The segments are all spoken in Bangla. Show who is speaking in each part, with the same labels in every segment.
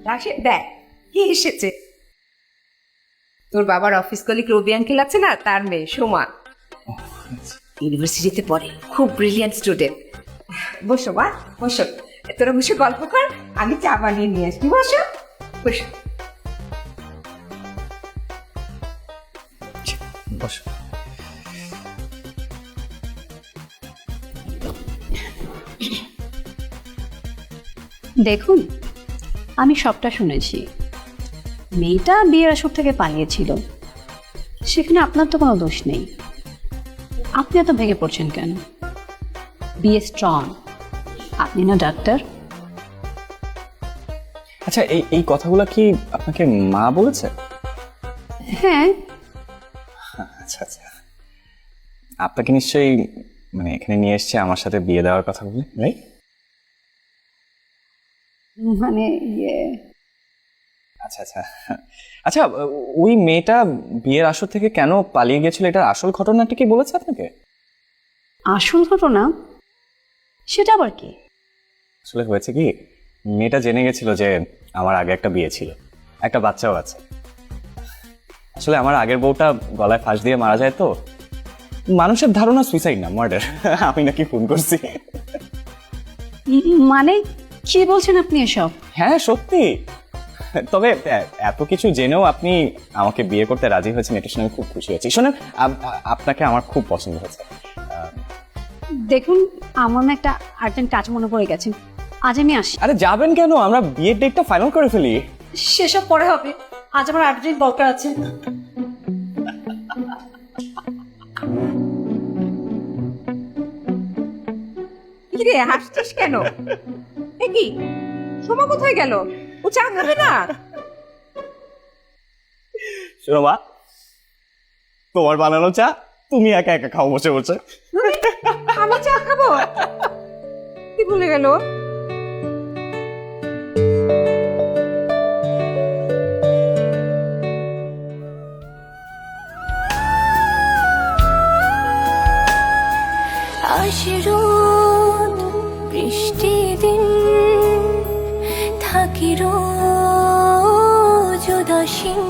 Speaker 1: রাশেদ দেখ কি এসেছে, তোর বাবার অফিস কলিগ রবি আঙ্কেল আছে না, তার মেয়ে সোমা, ইউনিভার্সিটিতে পড়ে, খুব ব্রিলিয়ান্ট স্টুডেন্ট। বসো মা, বসো, তোরা বসে গল্প কর, আমি চা বানিয়ে নিয়ে আসবি। বসো বসো।
Speaker 2: বসো।
Speaker 3: দেখুন, আমি সবটা শুনেছি। মেয়েটা বিয়ের আসর থেকে পালিয়েছিল, সেখানে আপনার তো কোনো দোষ নেই। আপনি এত ভেঙে পড়ছেন কেন? বিয়ে স্ট্রং, আপনি না ডাক্তার।
Speaker 2: আচ্ছা, এই এই কথাগুলো কি আপনাকে মা বলেছে?
Speaker 3: হ্যাঁ।
Speaker 2: আচ্ছা আচ্ছা, আপনাকে নিশ্চয়ই মানে এখানে নিয়ে এসছে আমার সাথে বিয়ে দেওয়ার কথা বলে, রাইট?
Speaker 3: মানে ইয়ে,
Speaker 2: আচ্ছা আচ্ছা আচ্ছা, ওই মেয়েটা বিয়ের আসর থেকে কেন পালিয়ে গেছিল, এটার আসল ঘটনাটা কি বলেছে আপনাকে?
Speaker 3: আসল ঘটনা সেটা আবার কি?
Speaker 2: আসলে হয়েছে কি, মেয়েটা জেনে গেছিল যে আমার আগে একটা বিয়ে ছিল, একটা বাচ্চাও আছে। আসলে আমার আগের বউটা গলায় ফাঁস দিয়ে মারা যায়, তো মানুষের ধারণা সুইসাইড না মার্ডার, আমি নাকি খুন করছি।
Speaker 3: মানে কি বলছেন আপনি এসব?
Speaker 2: হ্যাঁ সত্যি। তবে এত কিছু জেনেও আপনি আমাকে বিয়ে করতে রাজি হয়েছেন, এটা শুনে আমি খুব খুশি হয়েছি। শোনেন, আপনাকে আমার খুব পছন্দ হয়েছে।
Speaker 3: দেখুন, আমার না একটা আর্জেন্ট কাজ মনে পড়ে গেছে, আজ আমি আসি।
Speaker 2: আরে যাবেন কেন, আমরা বিয়ের ডেটটা ফাইনাল করে ফেলি।
Speaker 3: সেসব পরে হবে, আজ আমার আর্জেন্ট দরকার আছে।
Speaker 1: কি রে হাসছিস কেন? এ কি, সোমা কোথায় গেল? ও চা খাবে না?
Speaker 2: শোনো মা, তোমার বানানো চা তুমি একা একা খাও বসে বসে।
Speaker 1: আমি চা খাবো? কি ভুলে গেল?
Speaker 4: আশিরোদ বৃষ্টি দিন থাকি রোজ উদাসীন,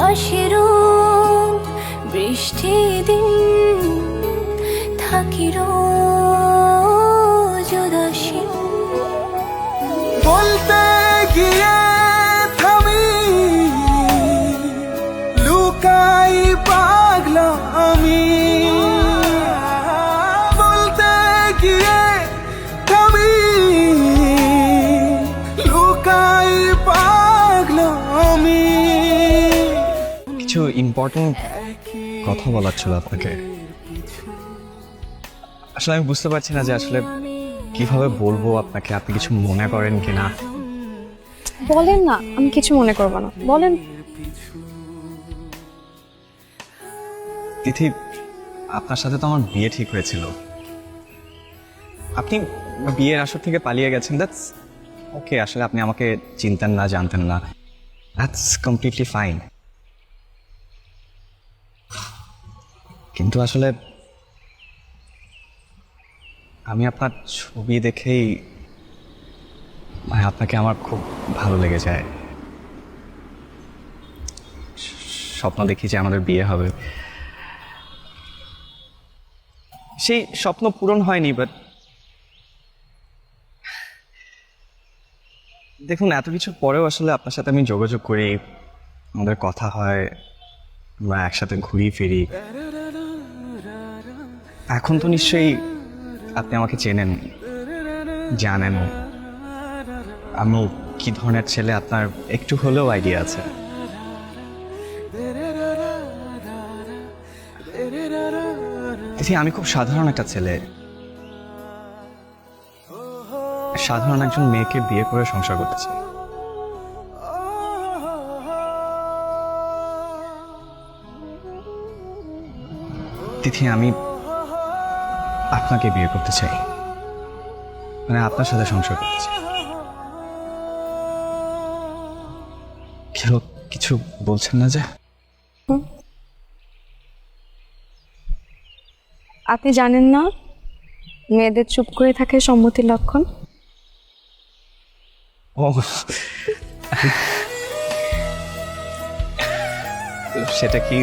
Speaker 4: আশিরোদ বৃষ্টি দিন থাকি রোজ উদাসীন।
Speaker 5: বলতে গিয়ে থামি লুকাই পাগলা আমি, বলতে গিয়ে থামি লুকাই পাগলা আমি।
Speaker 2: কিছু ইম্পর্টেন্ট কথা বলার ছিল আপনাকে। আসলে আমি বুঝতে পারছি না যে আসলে কিভাবে বলবো আপনাকে, আপনি কিছু মনে করেন কিনা।
Speaker 6: বলেন না, আমি কিছু মনে করবো না, বলেন।
Speaker 2: তিথি, আপনার সাথে তো আমার বিয়ে ঠিক হয়েছিল, আপনি বিয়ের আসর থেকে পালিয়ে গেছেন, দ্যাটস ওকে। আসলে আপনি আমাকে চিনতেন না, জানতেন না, দ্যাটস কমপ্লিটলি ফাইন। কিন্তু আসলে আমি আপনার ছবি দেখেই মানে আপনাকে আমার খুব ভালো লেগে যায়। স্বপ্ন দেখি যে আমাদের বিয়ে হবে, সেই স্বপ্ন পূরণ হয়নি, বাট দেখুন এত কিছুর পরেও আসলে আপনার সাথে আমি যোগাযোগ করি, আমাদের কথা হয়, আমরা একসাথে ঘুরি ফিরি। এখন তো নিশ্চয়ই আপনি আমাকে চেনেন, জানেন আমি কি ধরনের ছেলে, আপনার একটু হলেও আইডিয়া আছে। আমি খুব সাধারণ একটা ছেলে, সাধারণ একজন মেয়েকে বিয়ে করে সংসার করতে চাই। তিথি, আমি আপনাকে বিয়ে করতে চাই, মানে আপনার সাথে সংসার করতে চাই। কেউ কিছু বলছেন না যে?
Speaker 6: আপনি জানেন না মেয়েদের চুপ করে থাকে সম্মতির লক্ষণ?
Speaker 2: ও সেটা কি